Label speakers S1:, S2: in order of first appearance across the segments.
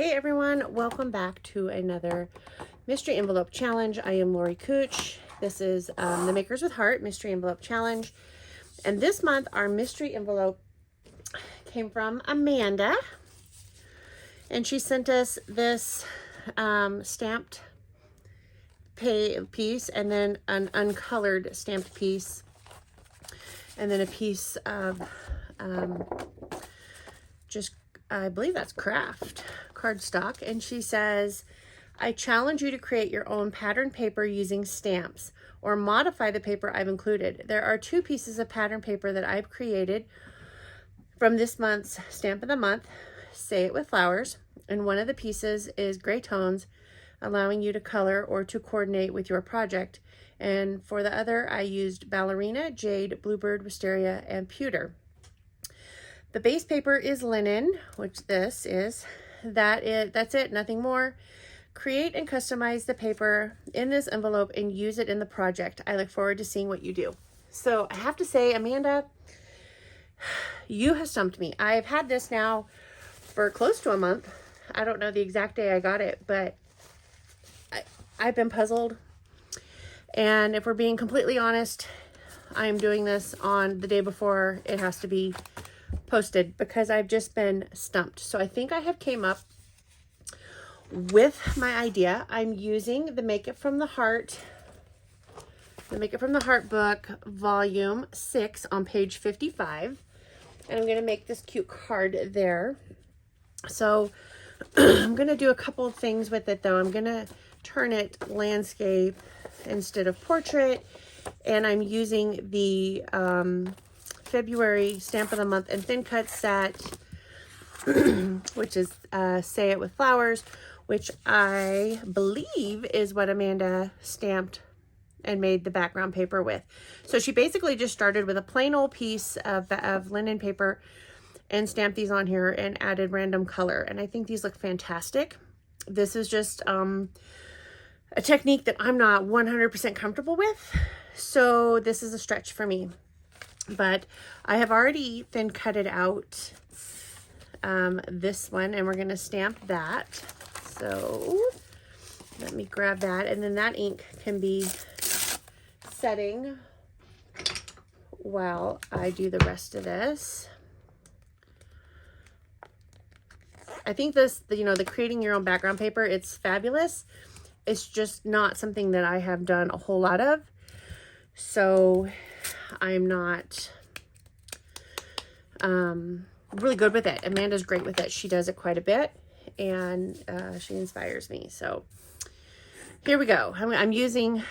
S1: Hey everyone, welcome back to another mystery envelope challenge. I am Lori Kutsch. This is the Makers with Heart mystery envelope challenge. And this month our mystery envelope came from Amanda. And she sent us this stamped piece and then an uncolored stamped piece. And then a piece of I believe that's craft cardstock. And she says, I challenge you to create your own pattern paper using stamps or modify the paper I've included. There are two pieces of pattern paper that I've created from this month's Stamp of the Month, Say It With Flowers. And one of the pieces is gray tones, allowing you to color or to coordinate with your project. And for the other, I used ballerina, jade, bluebird, wisteria, and pewter. The base paper is linen, which this is. That's it, nothing more. Create and customize the paper in this envelope and use it in the project. I look forward to seeing what you do. So I have to say, Amanda, you have stumped me. I've had this now for close to a month. I don't know the exact day I got it, but I've been puzzled. And if we're being completely honest, I'm doing this on the day before it has to be posted because I've just been stumped. So I think I have came up with my idea. I'm using the Make It From the Heart book, volume 6 on page 55. And I'm going to make this cute card there. So I'm going to do a couple of things with it though. I'm going to turn it landscape instead of portrait. And I'm using the February Stamp of the Month and Thin Cut set, which is Say It With Flowers, which I believe is what Amanda stamped and made the background paper with. So she basically just started with a plain old piece of linen paper and stamped these on here and added random color. And I think these look fantastic. This is just a technique that I'm not 100% comfortable with. So this is a stretch for me. But I have already thin cut it out, this one, and we're going to stamp that. So let me grab that, and then that ink can be setting while I do the rest of this. I think this, the creating your own background paper, it's fabulous. It's just not something that I have done a whole lot of. So I'm not really good with it. Amanda's great with it. She does it quite a bit, and she inspires me. So here we go. I'm using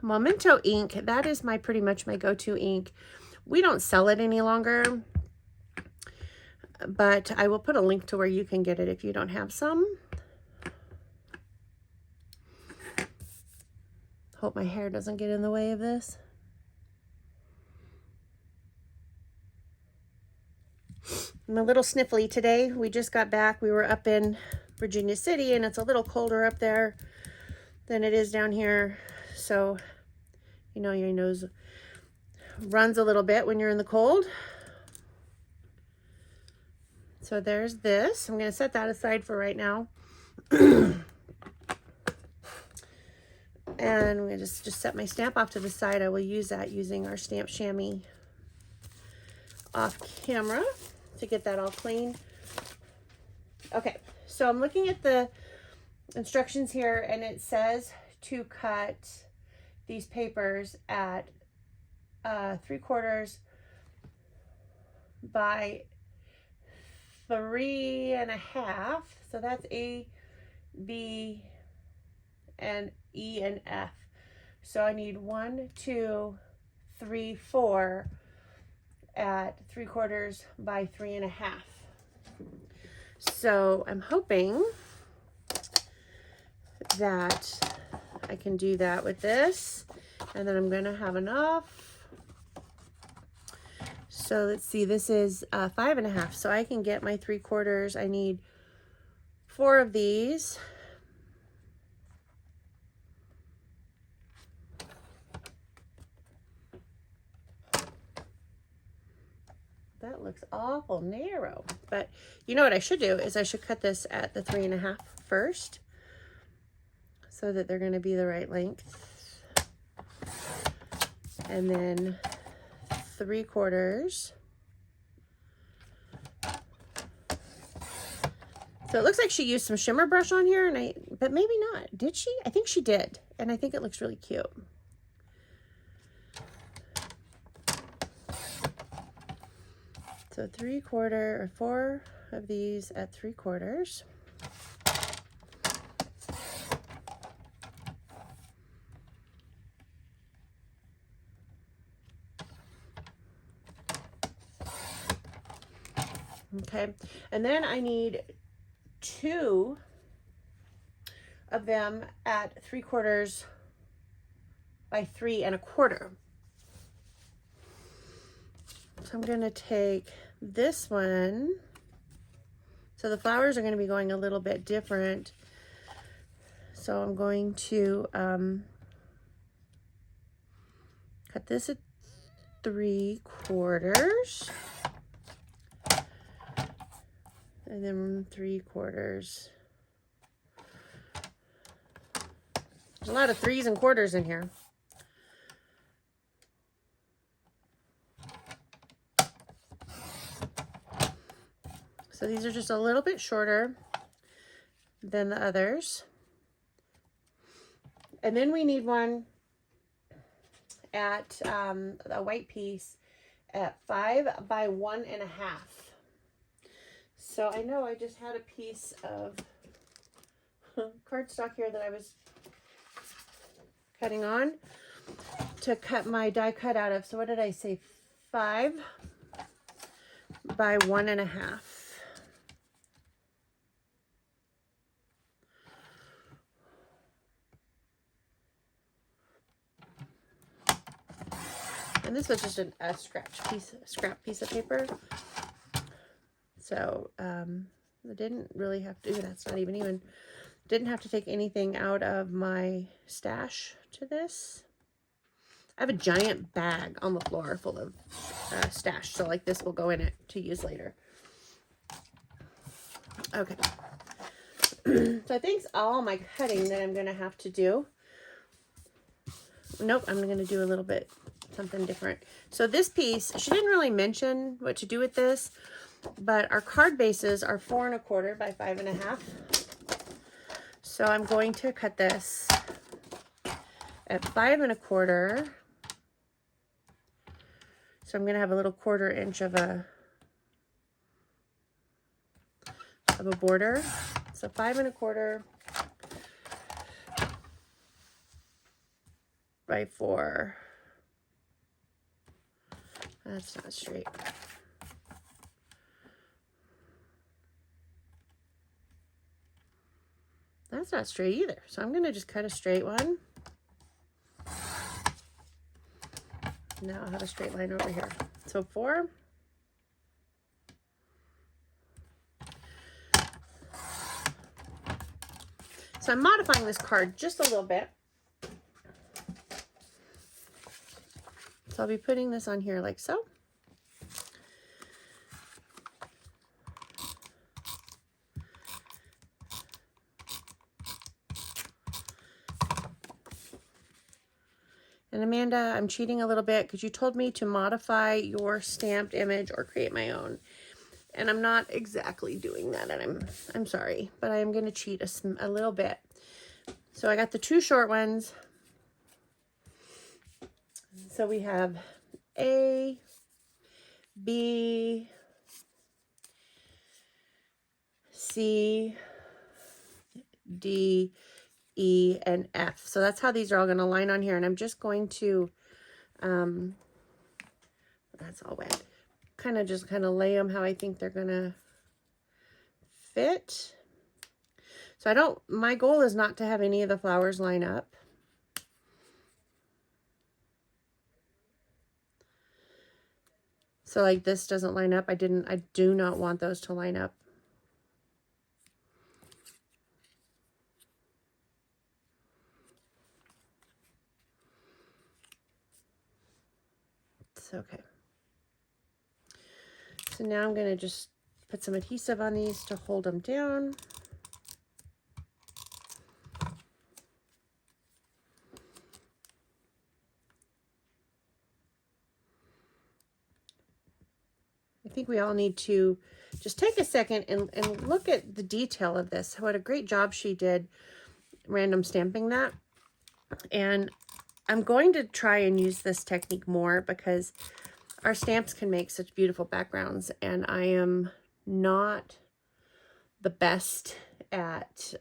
S1: Memento ink. That is pretty much my go-to ink. We don't sell it any longer, but I will put a link to where you can get it if you don't have some. Hope my hair doesn't get in the way of this. I'm a little sniffly today. We just got back. We were up in Virginia City, and it's a little colder up there than it is down here. So, your nose runs a little bit when you're in the cold. So there's this. I'm going to set that aside for right now. And I'm going to just set my stamp off to the side. I will use that using our stamp chamois off camera to get that all clean. Okay, so I'm looking at the instructions here, and it says to cut these papers at 3/4 by 3.5. So that's A, B, and E and F. So I need 1, 2, 3, 4 at 3/4 by 3.5. So I'm hoping that I can do that with this, and then I'm going to have enough. So let's see, this is 5.5. So I can get my 3/4. I need 4 of these. That looks awful narrow. But you know what I should do is I should cut this at the 3.5 first, so that they're going to be the right length. And then 3/4. So it looks like she used some shimmer brush on here, but maybe not. Did she? I think she did. And I think it looks really cute. So 3/4 or 4 of these at 3/4. Okay, and then I need 2 of them at 3/4 by 3.25. So I'm going to take this one. So the flowers are going to be going a little bit different. So I'm going to cut this at 3/4. And then 3/4. There's a lot of 3s and 1/4 in here. So these are just a little bit shorter than the others. And then we need one at a white piece at 5 by 1.5. So I know I just had a piece of cardstock here that I was cutting on to cut my die cut out of. So what did I say? 5 by 1.5. And this was just a scrap piece of paper. So I didn't really have to, that's not even, didn't have to take anything out of my stash to this. I have a giant bag on the floor full of stash. So like this will go in it to use later. Okay. So I think all my cutting that I'm going to have to do. Nope, I'm going to do a little bit something different. So this piece, she didn't really mention what to do with this, but our card bases are 4.25 by 5.5. So I'm going to cut this at 5.25. So I'm going to have a little 1/4 inch of a border. So 5.25 by 4. That's not straight. That's not straight either. So I'm going to just cut a straight one. Now I'll have a straight line over here. So 4. So I'm modifying this card just a little bit. So I'll be putting this on here like so. And Amanda, I'm cheating a little bit because you told me to modify your stamped image or create my own. And I'm not exactly doing that, and I'm sorry, but I am going to cheat a little bit. So I got the 2 short ones. So we have A, B, C, D, E, and F. So that's how these are all going to line on here. And I'm just going to, that's all wet, kind of lay them how I think they're going to fit. So my goal is not to have any of the flowers line up. So like this doesn't line up. I do not want those to line up. It's okay. So now I'm going to just put some adhesive on these to hold them down. I think we all need to just take a second and look at the detail of this. What a great job she did random stamping that. And I'm going to try and use this technique more because our stamps can make such beautiful backgrounds, and I am not the best at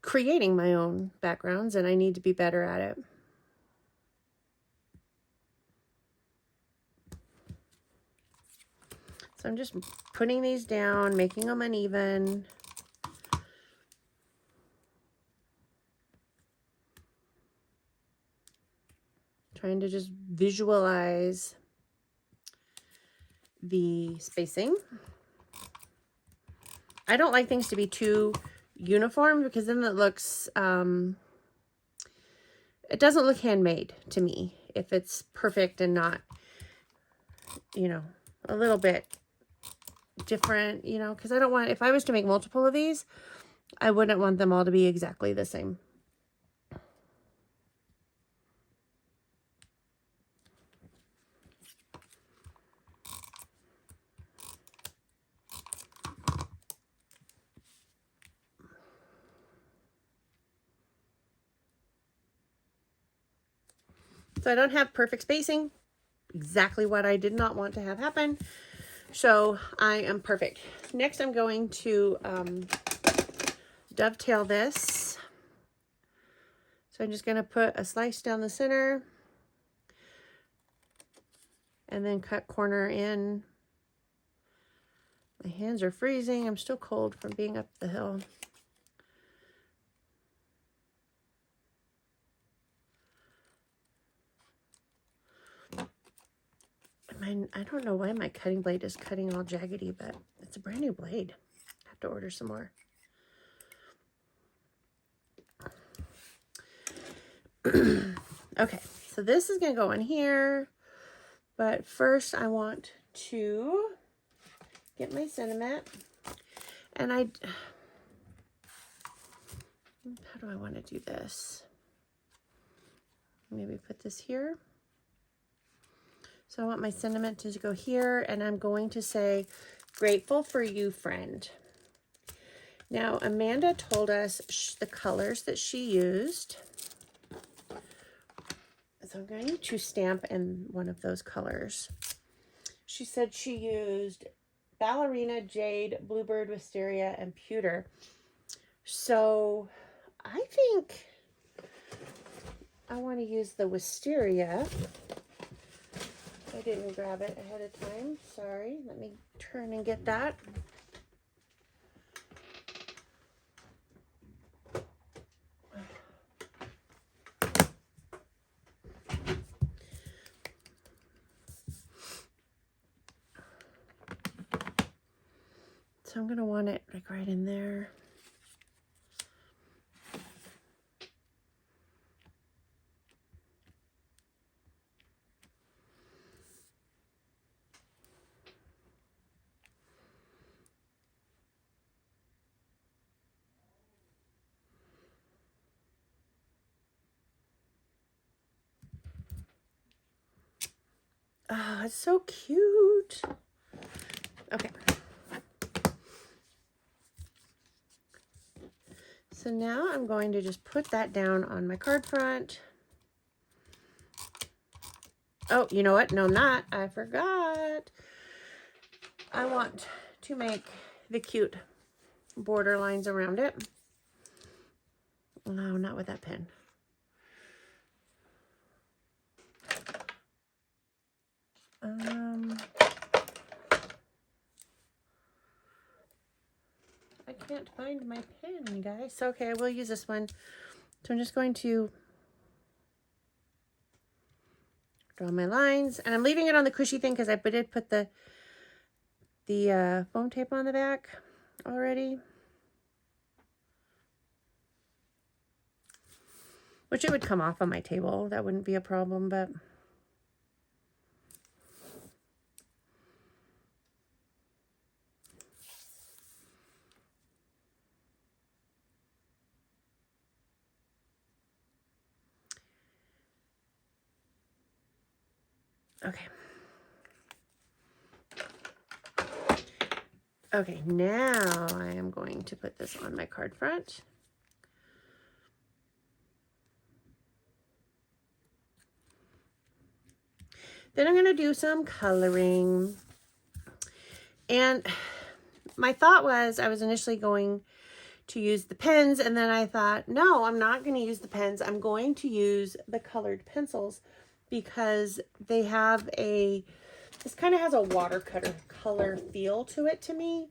S1: creating my own backgrounds, and I need to be better at it. So I'm just putting these down, making them uneven. Trying to just visualize the spacing. I don't like things to be too uniform because then it looks, it doesn't look handmade to me if it's perfect and not, you know, a little bit different, you know, because I don't want, if I was to make multiple of these, I wouldn't want them all to be exactly the same. So I don't have perfect spacing, exactly what I did not want to have happen. So I am perfect. Next, I'm going to dovetail this. So I'm just going to put a slice down the center and then cut corner in. My hands are freezing. I'm still cold from being up the hill. I don't know why my cutting blade is cutting all jaggedy, but it's a brand new blade. I have to order some more. Okay, so this is going to go in here, but first I want to get my sentiment, and how do I want to do this? Maybe put this here. So I want my sentiment to go here, and I'm going to say, grateful for you, friend. Now, Amanda told us the colors that she used. So I'm going to stamp in one of those colors. She said she used Ballerina, Jade, Bluebird, Wisteria, and Pewter. So I think I want to use the Wisteria. I didn't grab it ahead of time. Sorry. Let me turn and get that. So I'm going to want it like right in there. Oh, it's so cute. Okay. So now I'm going to just put that down on my card front. Oh, you know what? No, I'm not. I forgot. I want to make the cute border lines around it. No, not with that pen. I can't find my pen, guys. So, okay, I will use this one. So I'm just going to draw my lines, and I'm leaving it on the cushy thing because I did put the foam tape on the back already, which it would come off on my table. That wouldn't be a problem, but Okay. Okay, now I am going to put this on my card front. Then I'm going to do some coloring. And my thought was I was initially going to use the pens, and then I thought, no, I'm not going to use the pens. I'm going to use the colored pencils because they have this kind of has a watercolor color feel to it to me.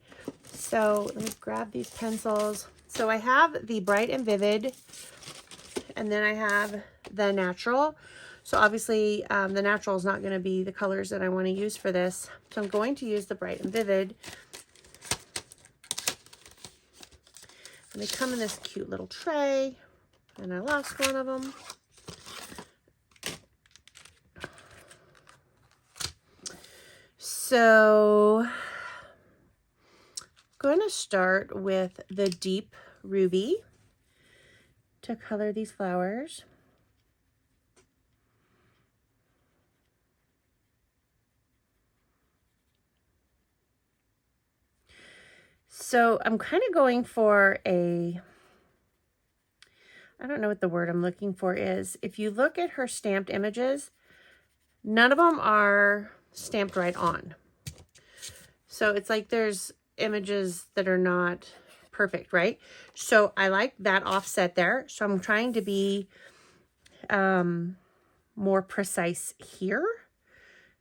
S1: So let me grab these pencils. So I have the Bright and Vivid, and then I have the Natural. So obviously the Natural is not going to be the colors that I want to use for this. So I'm going to use the Bright and Vivid. And they come in this cute little tray, and I lost one of them. So I'm going to start with the Deep Ruby to color these flowers. So I'm kind of going for I don't know what the word I'm looking for is. If you look at her stamped images, none of them are stamped right on. So it's like there's images that are not perfect, right? So I like that offset there. So I'm trying to be more precise here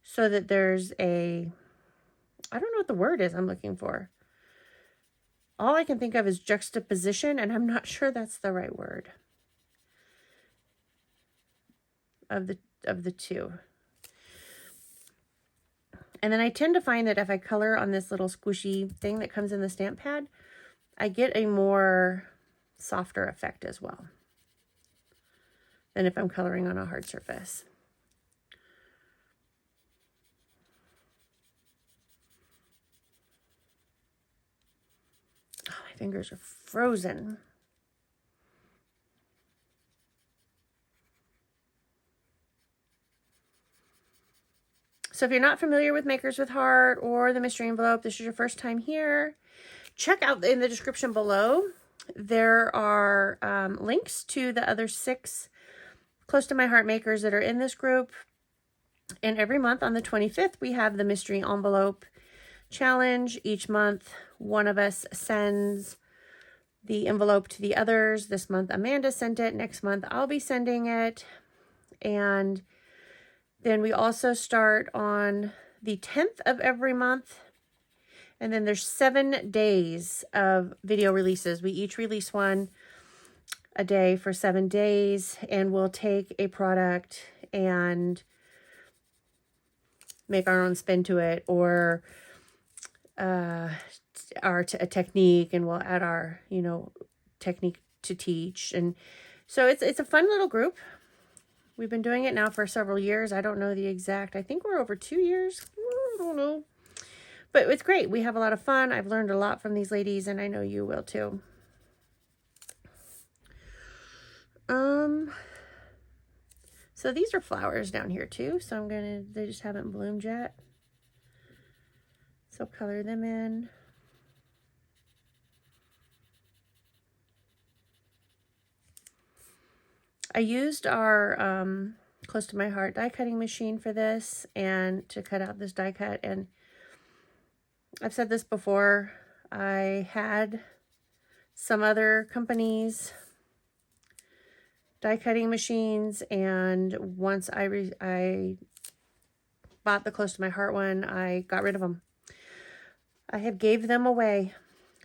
S1: so that there's I don't know what the word is I'm looking for. All I can think of is juxtaposition, and I'm not sure that's the right word of the two. And then I tend to find that if I color on this little squishy thing that comes in the stamp pad, I get a more softer effect as well than if I'm coloring on a hard surface. Oh, my fingers are frozen. So if you're not familiar with Makers with Heart or the mystery envelope, this is your first time here, check out in the description below. There are links to the other 6 Close to My Heart makers that are in this group. And every month on the 25th, we have the mystery envelope challenge. Each month, one of us sends the envelope to the others. This month, Amanda sent it. Next month, I'll be sending it. And then we also start on the 10th of every month. And then there's 7 days of video releases. We each release one a day for 7 days. And we'll take a product and make our own spin to it, or a technique, and we'll add our, technique to teach. And so it's a fun little group. We've been doing it now for several years. I don't know the exact, I think we're over 2 years. I don't know. But it's great. We have a lot of fun. I've learned a lot from these ladies, and I know you will too. So these are flowers down here too. So they just haven't bloomed yet. So color them in. I used our Close to My Heart die cutting machine for this, and to cut out this die cut. And I've said this before, I had some other companies' die cutting machines, and once I bought the Close to My Heart one, I got rid of them. I have gave them away.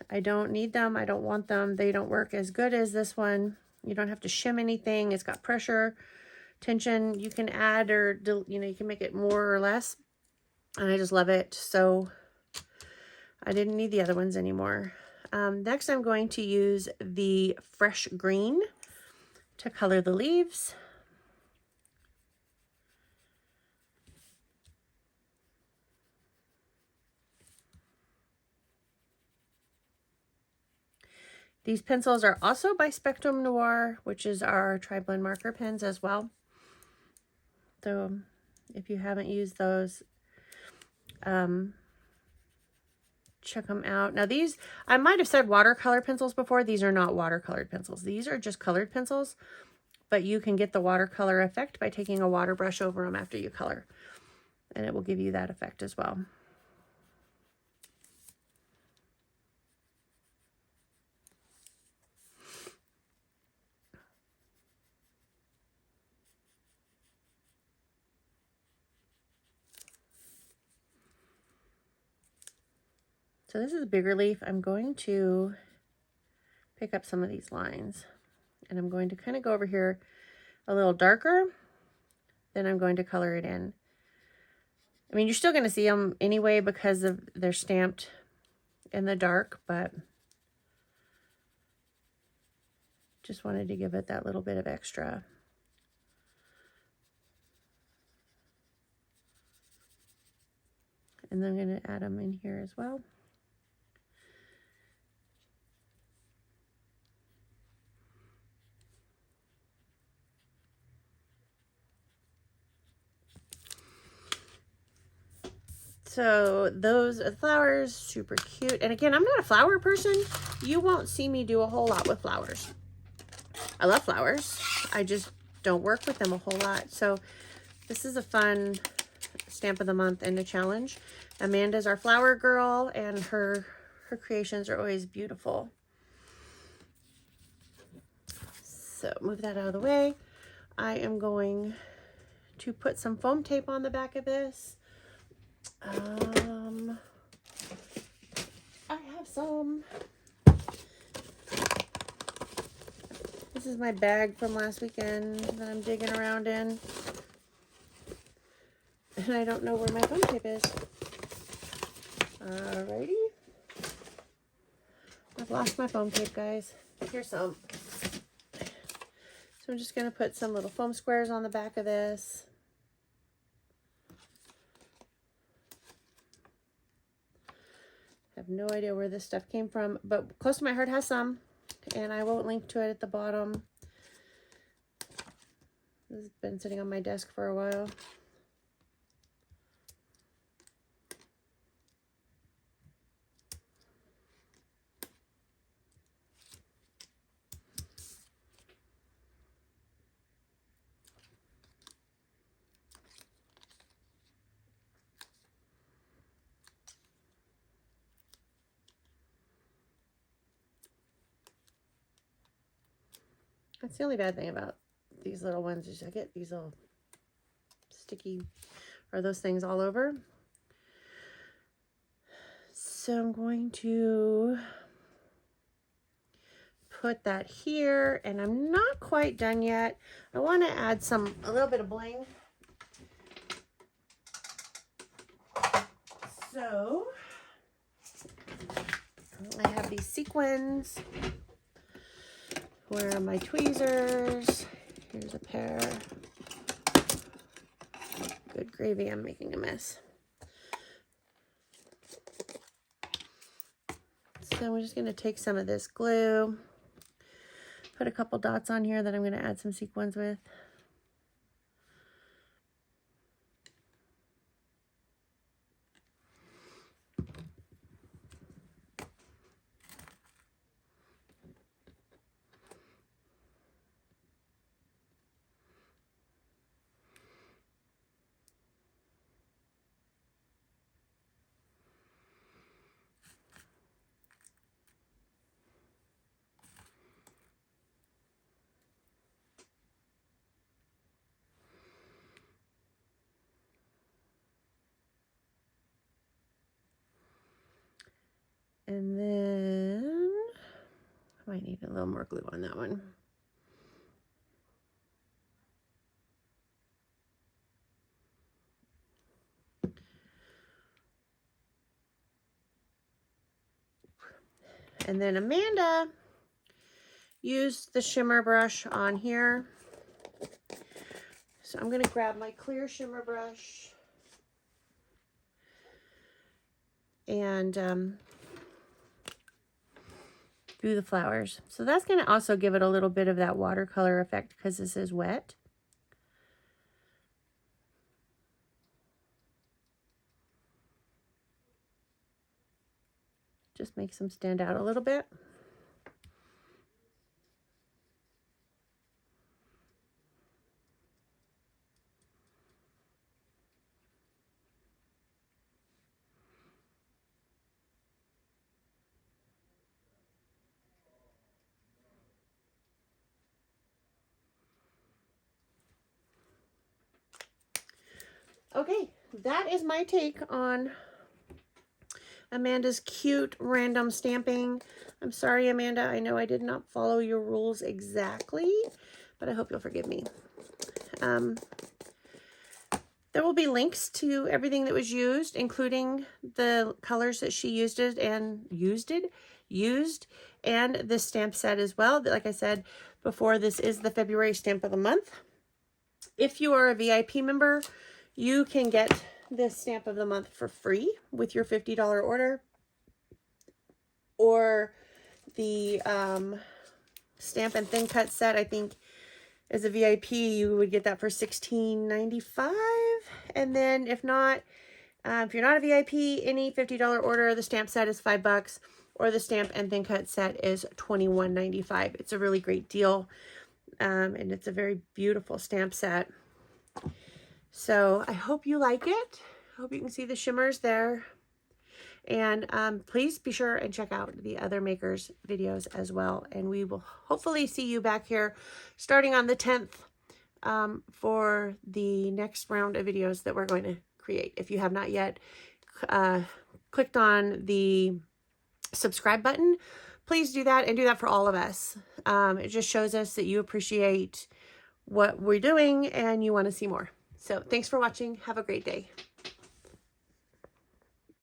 S1: I don't need them. I don't want them. They don't work as good as this one. You don't have to shim anything. It's got pressure, tension. You can add or, you can make it more or less. And I just love it. So I didn't need the other ones anymore. Next, I'm going to use the Fresh Green to color the leaves. These pencils are also by Spectrum Noir, which is our tri-blend marker pens as well. So If you haven't used those, check them out. Now these, I might have said watercolor pencils before. These are not watercolored pencils. These are just colored pencils, but you can get the watercolor effect by taking a water brush over them after you color, and it will give you that effect as well. So this is a bigger leaf. I'm going to pick up some of these lines, and I'm going to kind of go over here a little darker, then I'm going to color it in. I mean, you're still going to see them anyway because of they're stamped in the dark, but just wanted to give it that little bit of extra. And then I'm going to add them in here as well. So those are the flowers, super cute. And again, I'm not a flower person. You won't see me do a whole lot with flowers. I love flowers. I just don't work with them a whole lot. So this is a fun stamp of the month and a challenge. Amanda's our flower girl, and her creations are always beautiful. So move that out of the way. I am going to put some foam tape on the back of this. I have some. This is my bag from last weekend that I'm digging around in. And I don't know where my foam tape is. Alrighty. I've lost my foam tape, guys. Here's some. So I'm just going to put some little foam squares on the back of this. I have no idea where this stuff came from, but Close to My Heart has some, and I will link to it at the bottom. This has been sitting on my desk for a while. That's the only bad thing about these little ones is I get these little sticky, or those things all over. So I'm going to put that here, and I'm not quite done yet. I want to add a little bit of bling. So I have these sequins. Where are my tweezers? Here's a pair. Good gravy, I'm making a mess. So we're just going to take some of this glue, put a couple dots on here that I'm going to add some sequins with. And then I might need a little more glue on that one. And then Amanda used the shimmer brush on here. So I'm going to grab my clear shimmer brush and do the flowers. So that's going to also give it a little bit of that watercolor effect because this is wet. makes them stand out a little bit. Okay, that is my take on Amanda's cute random stamping. I'm sorry, Amanda. I know I did not follow your rules exactly, but I hope you'll forgive me. There will be links to everything that was used, including the colors that she used and this stamp set as well. Like I said before, this is the February stamp of the month. If you are a VIP member, you can get this stamp of the month for free with your $50 order. Or the stamp and thin cut set, I think as a VIP, you would get that for $16.95. And then if not, if you're not a VIP, any $50 order, the stamp set is $5, or the stamp and thin cut set is $21.95. It's a really great deal. And it's a very beautiful stamp set. So I hope you like it. I hope you can see the shimmers there. And please be sure and check out the other makers videos as well. And we will hopefully see you back here starting on the 10th for the next round of videos that we're going to create. If you have not yet clicked on the subscribe button, please do that, and do that for all of us. It just shows us that you appreciate what we're doing and you want to see more. So thanks for watching. Have a great day.